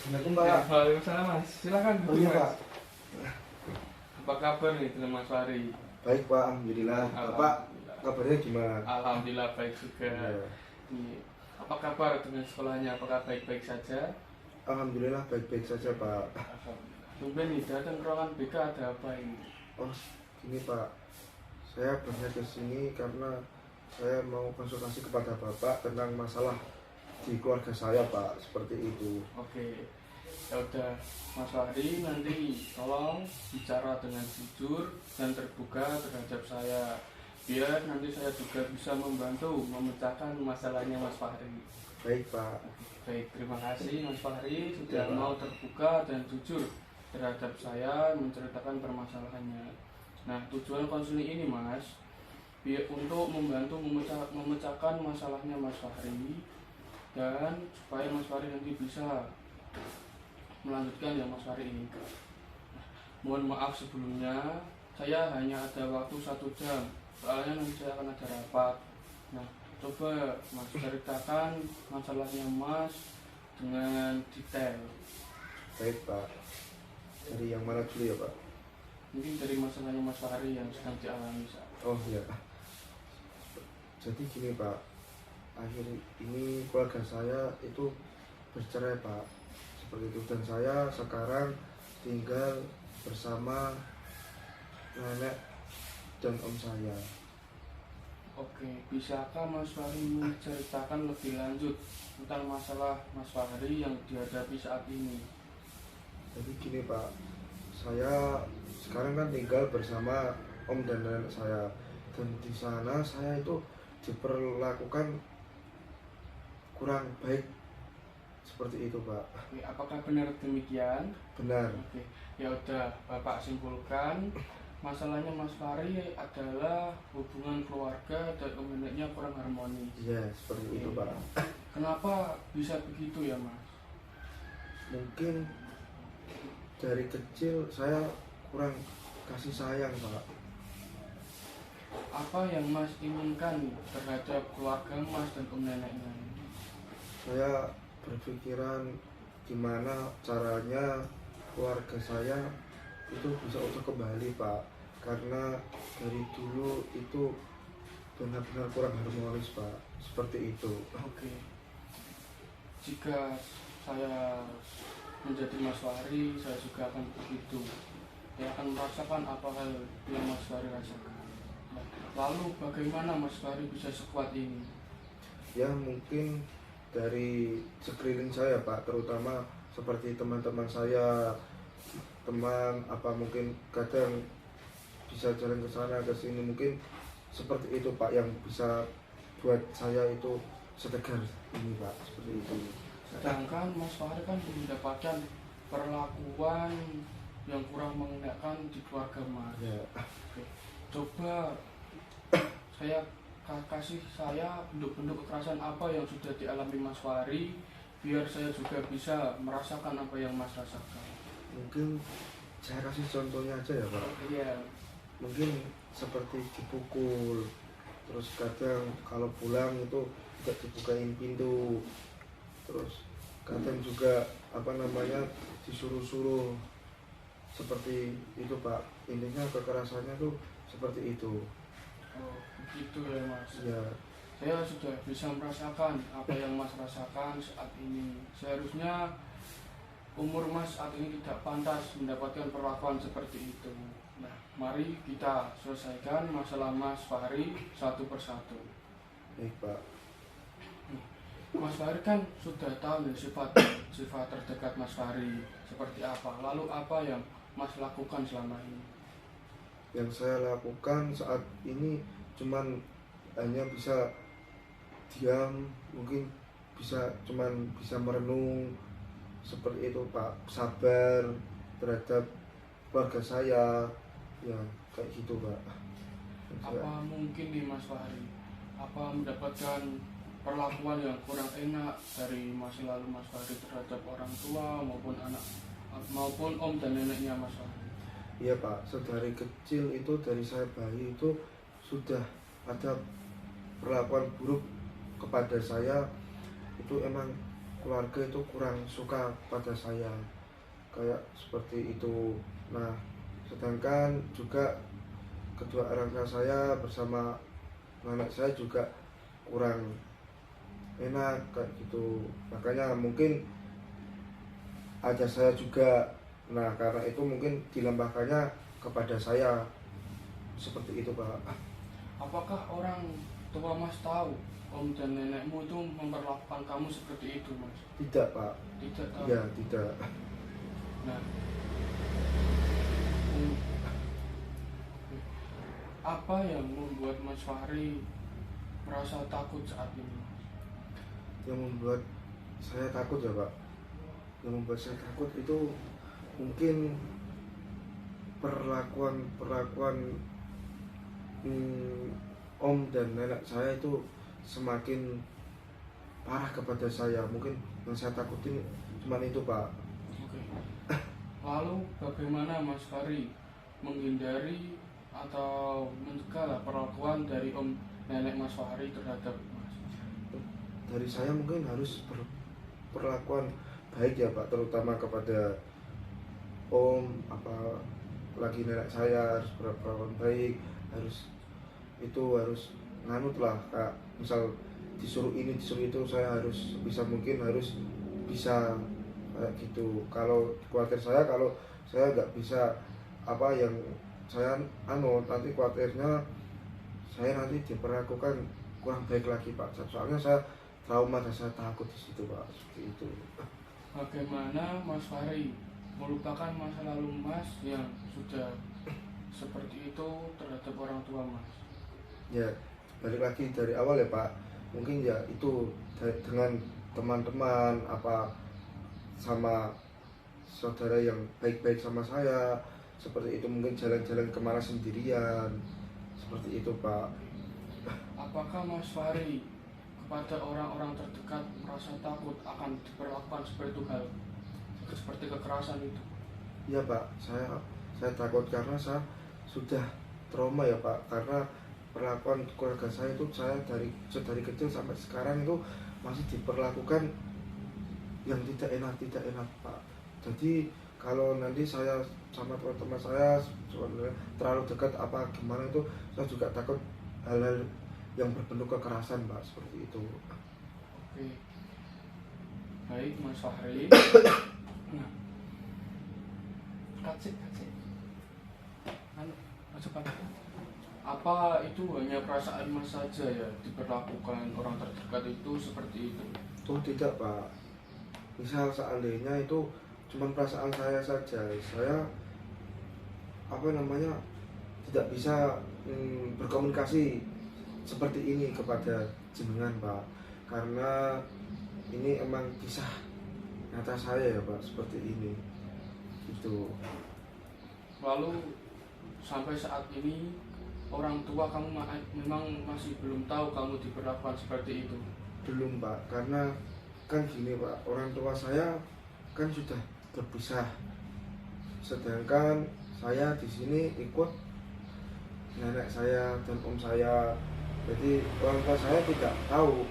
Assalamualaikum Pak. Waalaikumsalam Mas, silakan Oh iya Mas. Pak. Apa kabar nih dengan Mas Fahri? Baik Pak, alhamdulillah. Bapak Alhamdulillah. kabarnya gimana? Alhamdulillah baik juga. Ya. Nih, apa kabar dengan sekolahnya? Apakah baik-baik saja? Alhamdulillah baik-baik saja Pak. Alhamdulillah. Tumben nih datang ke ruangan BK, ada apa ini? Oh ini Pak, saya berniat ke sini karena saya mau konsultasi kepada Bapak tentang masalah di keluarga saya Pak, seperti itu. Oke, ya udah Mas Fahri, nanti tolong bicara dengan jujur dan terbuka terhadap saya, biar nanti saya juga bisa membantu memecahkan masalahnya Mas Fahri. Baik Pak. Baik, terima kasih Mas Fahri sudah Ya, Pak. mau terbuka dan jujur terhadap saya menceritakan permasalahannya. Nah, tujuan konseling ini Mas, biar untuk membantu memecahkan masalahnya Mas Fahri, dan supaya Mas Fahri nanti bisa melanjutkan yang Mas Fahri inginkan. Nah, mohon maaf sebelumnya, saya hanya ada waktu 1 jam, soalnya nanti saya akan ada rapat. Nah, coba Mas ceritakan masalahnya Mas dengan detail. Baik Pak. Dari yang mana dulu ya Pak? Mungkin dari masalahnya Mas Fahri yang sedang dialami saat. Oh ya. Jadi gini Pak, akhir ini keluarga saya itu bercerai Pak, seperti itu. Dan saya sekarang tinggal bersama nenek dan om saya. Oke, bisakah Mas Fahri menceritakan lebih lanjut tentang masalah Mas Fahri yang dihadapi saat ini? Jadi gini Pak, saya sekarang kan tinggal bersama om dan nenek saya, dan di sana saya itu diperlakukan kurang baik, seperti itu Pak. Oke, apakah benar demikian? Benar. Oke, ya udah Bapak simpulkan masalahnya Mas Fahri adalah hubungan keluarga dan neneknya kurang harmonis. Iya, seperti itu Oke. Pak. Kenapa bisa begitu ya Mas? Mungkin dari kecil saya kurang kasih sayang Pak. Apa yang Mas inginkan terhadap keluarga Mas dan neneknya? Saya berpikiran gimana caranya keluarga saya itu bisa utuh kembali Pak, karena dari dulu itu benar-benar kurang harmonis Pak, seperti itu. Oke, jika saya menjadi Mas Fahri, saya juga akan begitu. Saya akan merasakan apa hal yang Mas Fahri rasakan. Nah, lalu bagaimana Mas Fahri bisa sekuat ini? Ya mungkin dari sekeliling saya Pak, terutama seperti teman-teman saya, teman apa mungkin kadang bisa jalan ke sana ke sini, mungkin seperti itu Pak yang bisa buat saya itu setegar ini Pak, seperti itu. Sedangkan Mas Fahri kan mendapatkan perlakuan yang kurang mengenakan di keluarga Mas. Ya, Oke, coba saya kasih saya bentuk-bentuk kekerasan apa yang sudah dialami Mas Fahri, biar saya juga bisa merasakan apa yang Mas rasakan. mungkin saya kasih contohnya aja ya Pak. Iya, Mungkin seperti dipukul, terus kadang kalau pulang itu tidak dibukain pintu, terus kadang juga apa namanya disuruh-suruh, seperti itu Pak. Intinya kekerasannya tuh seperti itu. oh, begitu ya Mas. Ya, Saya sudah bisa merasakan apa yang Mas rasakan saat ini. Seharusnya umur Mas saat ini tidak pantas mendapatkan perlakuan seperti itu. Nah, mari kita selesaikan masalah Mas Fahri satu persatu. baik Pak. Mas Fahri kan sudah tahu ya sifat terdekat Mas Fahri seperti apa. Lalu apa yang Mas lakukan selama ini? Yang saya lakukan saat ini cuman hanya bisa diam, mungkin cuman bisa merenung, seperti itu Pak. Sabar terhadap keluarga saya, ya kayak gitu Pak. Apa mungkin nih Mas Fahri? Apa mendapatkan perlakuan yang kurang enak dari masa lalu Mas Fahri terhadap orang tua maupun anak maupun om dan neneknya Mas Fahri? Iya Pak, sedari kecil itu, dari saya bayi itu sudah ada perlakuan buruk kepada saya. Itu emang keluarga itu kurang suka pada saya kayak seperti itu. Nah, sedangkan juga kedua orang tua saya bersama anak saya juga kurang enak kayak gitu, makanya mungkin ada saya juga. Nah, karena itu mungkin dilambahkannya kepada saya seperti itu, Pak. Apakah orang tua Mas tahu om dan nenekmu itu memperlakukan kamu seperti itu, Mas? Tidak, Pak. Tidak tahu. Ya, tidak. Nah, um, apa yang membuat Mas Fahri merasa takut saat ini, Mas? Yang membuat saya takut ya, Pak, yang membuat saya takut itu mungkin perlakuan om dan nenek saya itu semakin parah kepada saya. Mungkin yang saya takutin cuma itu, Pak. Oke. Lalu bagaimana Mas Fahri menghindari atau mencegah perlakuan dari om nenek Mas Fahri terhadap Mas? Dari saya mungkin harus perlakuan baik ya, Pak, terutama kepada om lagi nenek saya harus berperlakuan baik, harus nganut lah, Kak. Misal disuruh ini disuruh itu, saya harus bisa kayak gitu. Kalau khawatir saya, kalau saya nggak bisa apa yang saya nanti khawatirnya saya nanti diperlakukan kurang baik lagi, Pak. Soalnya saya trauma dan saya takut di situ, Pak, seperti itu. Bagaimana Mas Fahri melupakan masa lalu Mas yang sudah seperti itu terhadap orang tua Mas? Ya, balik lagi dari awal ya, Pak. Mungkin ya itu dengan teman-teman sama saudara yang baik-baik sama saya, seperti itu. Mungkin jalan-jalan kemana sendirian, seperti itu, Pak. Apakah Mas Fahri kepada orang-orang terdekat merasa takut akan diperlakukan seperti itu, hal seperti kekerasan itu? Iya, Pak, saya takut karena saya sudah trauma ya, Pak, karena perlakuan keluarga saya itu, saya dari kecil sampai sekarang itu masih diperlakukan yang tidak enak, Pak. Jadi kalau nanti saya sama teman-teman saya sebenarnya terlalu dekat gimana itu, saya juga takut hal-hal yang berbentuk kekerasan, Pak, seperti itu. Oke, baik Mas Fahri. Nah, kacik. Apa itu hanya perasaan Mas saja ya diperlakukan orang terdekat itu seperti itu? Oh, tidak, Pak. Misal seandainya itu cuma perasaan saya saja, saya tidak bisa berkomunikasi seperti ini kepada jenengan, Pak, karena ini emang kisah nyata saya ya, Pak, seperti ini gitu. Lalu sampai saat ini orang tua kamu memang masih belum tahu kamu diperlakukan seperti itu? Belum, Pak, karena kan gini, Pak, orang tua saya kan sudah berpisah, sedangkan saya di sini ikut nenek saya dan om saya. Jadi orang tua saya tidak tahu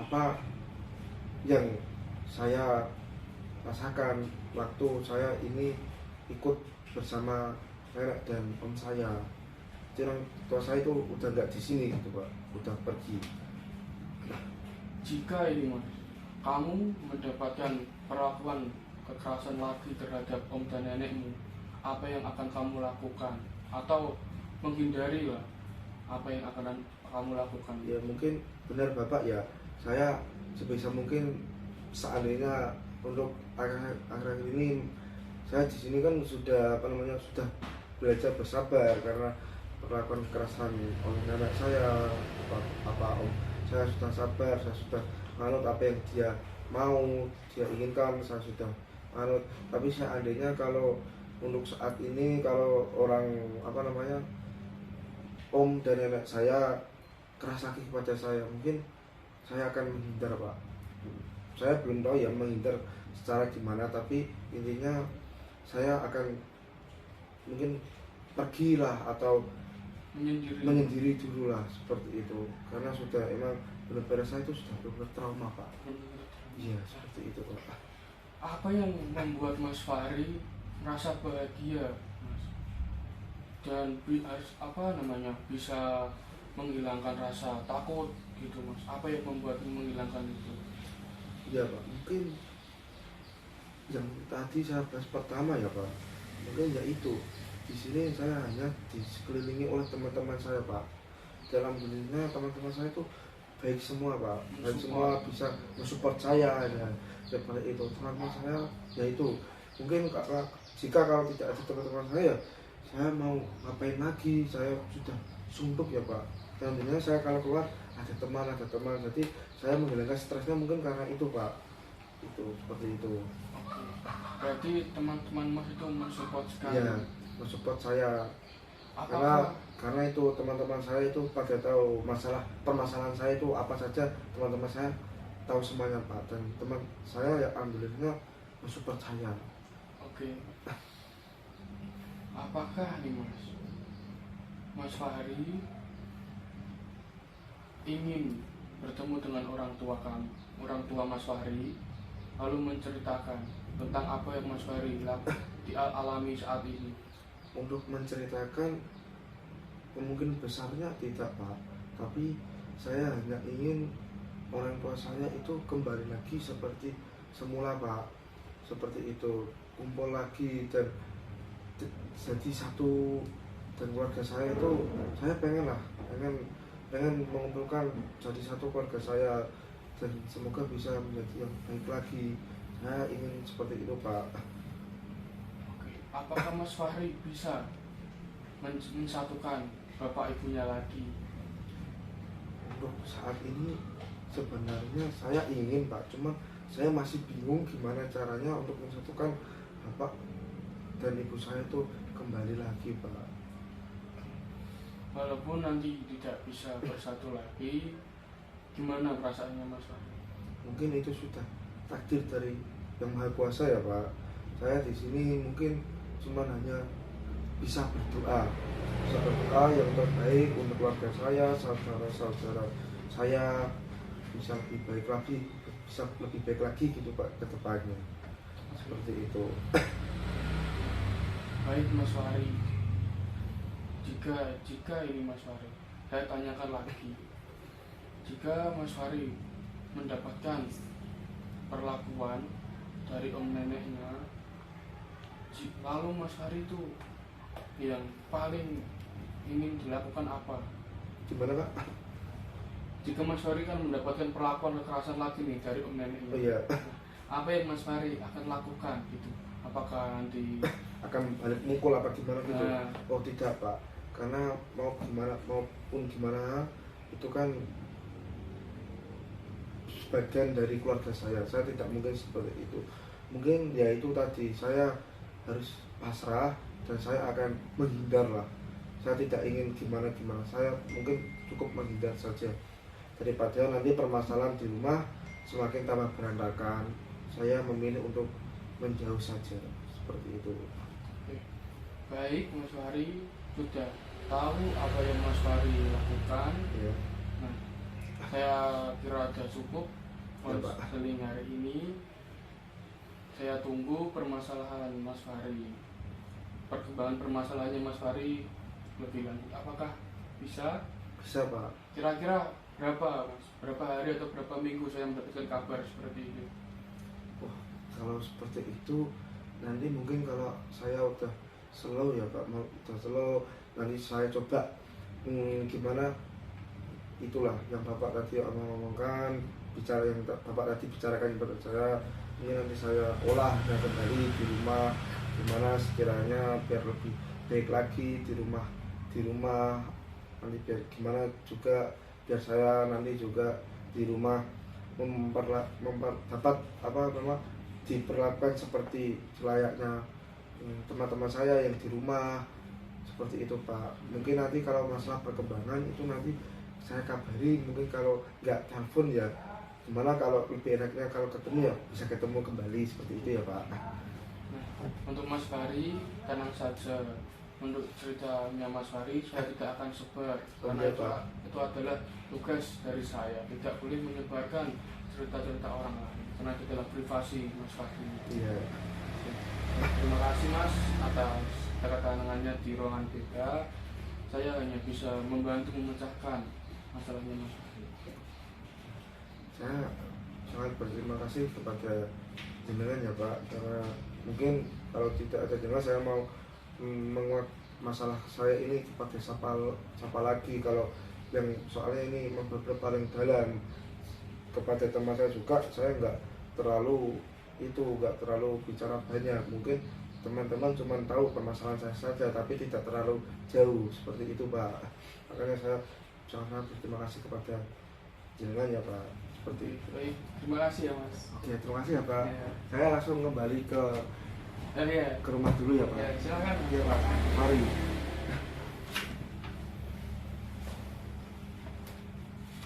apa yang saya rasakan waktu saya ini ikut bersama nenek dan om saya. Jadi orang tua saya itu udah nggak di sini gitu, Pak, udah pergi. Jika ini Mas, kamu mendapatkan perlakuan kekerasan lagi terhadap om dan nenekmu, apa yang akan kamu lakukan? Atau menghindari lah apa yang akan kamu lakukan? Ya mungkin benar Bapak ya, saya sebisa mungkin seandainya untuk akhir-akhir ini saya di sini kan sudah sudah belajar bersabar karena perlakuan kekerasan oleh nenek saya, om saya sudah sabar, saya sudah manut apa yang dia mau, dia inginkan, saya sudah manut. Tapi seandainya kalau untuk saat ini kalau orang om dan nenek saya keras lagi kepada saya, mungkin saya akan menghindar, Pak. Saya belum tahu ya menghindar secara gimana, tapi intinya saya akan mungkin pergilah atau menyendiri dulu lah, seperti itu, karena sudah emang benar-benar saya itu sudah benar trauma, Pak. Iya seperti itu Pak. Apa yang membuat Mas Fahri merasa bahagia, Mas? Dan bisa menghilangkan rasa takut gitu, Mas? Apa yang membuat menghilangkan itu? Iya Pak, mungkin yang tadi saya bahas pertama ya Pak, mungkin ya itu, di sini saya hanya dikelilingi oleh teman-teman saya Pak. Dalam dunia teman-teman saya itu baik semua Pak, baik semua, bisa mensupport saya ya. Seperti itu teman-teman saya, yaitu mungkin jika kalau tidak ada teman-teman saya mau ngapain lagi, saya sudah suntuk ya Pak. Dan dunia saya kalau keluar ada teman, jadi saya menghilangkan stresnya mungkin karena itu Pak. Itu seperti itu. Oke. Berarti teman-teman Mas itu mensupport sekali. Iya, mensupport saya. Apakah Karena itu teman-teman saya itu pada tahu permasalahan saya itu apa saja, teman-teman saya tahu semuanya Pak. Dan teman saya ya alhamdulillah mensupport saya. oke. Apakah nih Mas Fahri ingin bertemu dengan orang tua Mas Fahri, lalu menceritakan tentang apa yang Mas Fahri alami saat ini? Untuk menceritakan kemungkinan besarnya tidak Pak, tapi saya hanya ingin orang tua saya itu kembali lagi seperti semula Pak, seperti itu, kumpul lagi dan jadi satu. Dan keluarga saya itu saya pengen mengumpulkan jadi satu keluarga saya, dan semoga bisa menjadi yang baik lagi. Saya ingin seperti itu Pak. Oke. Apakah Mas Fahri bisa mensatukan bapak ibunya lagi? Untuk saat ini sebenarnya saya ingin Pak, cuma saya masih bingung gimana caranya untuk mensatukan bapak dan ibu saya itu kembali lagi Pak. Walaupun nanti tidak bisa bersatu lagi, gimana perasaannya Mas Fahri? Mungkin itu sudah takdir dari Yang Maha Kuasa ya Pak. Saya di sini mungkin cuma hanya bisa berdoa yang terbaik untuk keluarga saya, saudara-saudara saya bisa lebih baik lagi gitu Pak ke depannya. Seperti itu. Baik Mas Fahri, jika ini Mas Fahri, saya tanyakan lagi, jika Mas Fahri mendapatkan perlakuan dari om neneknya, lalu Mas Fahri itu yang paling ingin dilakukan apa? Gimana Pak? Jika Mas Fahri kan mendapatkan perlakuan kekerasan lagi nih dari om neneknya, Oh iya, apa yang Mas Fahri akan lakukan gitu? Apakah nanti akan balik mukul apa gimana gitu? Nah. Oh tidak Pak, karena maupun gimana itu kan sebagian dari keluarga saya tidak mungkin seperti itu. Mungkin ya itu tadi, saya harus pasrah dan saya akan menghindar lah. Saya tidak ingin gimana, saya mungkin cukup menghindar saja, daripada nanti permasalahan di rumah semakin tambah berantakan. Saya memilih untuk menjauh saja, seperti itu. baik Mas Fahri sudah tahu apa yang Mas Fahri lakukan? Ya. Nah, saya kira sudah cukup Ya, Pak. konseling hari ini. Saya tunggu permasalahan Mas Fahri, perkembangan permasalahannya Mas Fahri lebih lanjut. Apakah bisa? Bisa Pak. Kira-kira berapa hari atau berapa minggu saya mendapatkan kabar seperti itu? Kalau seperti itu nanti mungkin kalau saya udah slow ya Pak, udah slow, nanti saya coba gimana itulah yang Bapak tadi ngomongkan, yang Bapak tadi bicarakan kepada saya. Ini nanti saya olah dan kembali di rumah, gimana sekiranya biar lebih baik lagi di rumah nanti, biar gimana juga biar saya nanti juga di rumah dapat diperlakukan seperti layaknya teman-teman saya yang di rumah, seperti itu Pak. Mungkin nanti kalau masalah perkembangan itu nanti saya kabari, mungkin kalau nggak telepon ya gimana, kalau lebih enaknya kalau ketemu ya bisa ketemu kembali, seperti itu ya Pak. Nah, untuk Mas Fahri tenang saja. Untuk ceritanya Mas Fahri saya tidak akan sebar, karena itu adalah tugas dari saya. Tidak boleh menyebarkan cerita-cerita orang lain. karena adalah privasi Mas Fahri. Iya. Terima kasih Mas atas kedatangannya di ruangan beda. Saya hanya bisa membantu memecahkan masalahnya Mas Fahri. Saya sangat berterima kasih kepada jenengan ya Pak, karena mungkin kalau tidak ada jenengan saya mau menguat masalah saya ini kepada siapa lagi, kalau yang soalnya ini paling dalam kepada teman saya juga. Saya nggak terlalu bicara banyak, mungkin teman-teman cuma tahu permasalahan saya saja tapi tidak terlalu jauh seperti itu Pak. Makanya saya sangat berterima kasih kepada jenengan ya Pak, seperti itu. Baik, terima kasih ya Mas. Oke, terima kasih ya Pak. Ya. Saya langsung kembali ke Ya. rumah dulu ya Pak. Ya, silakan. Iya Pak, mari.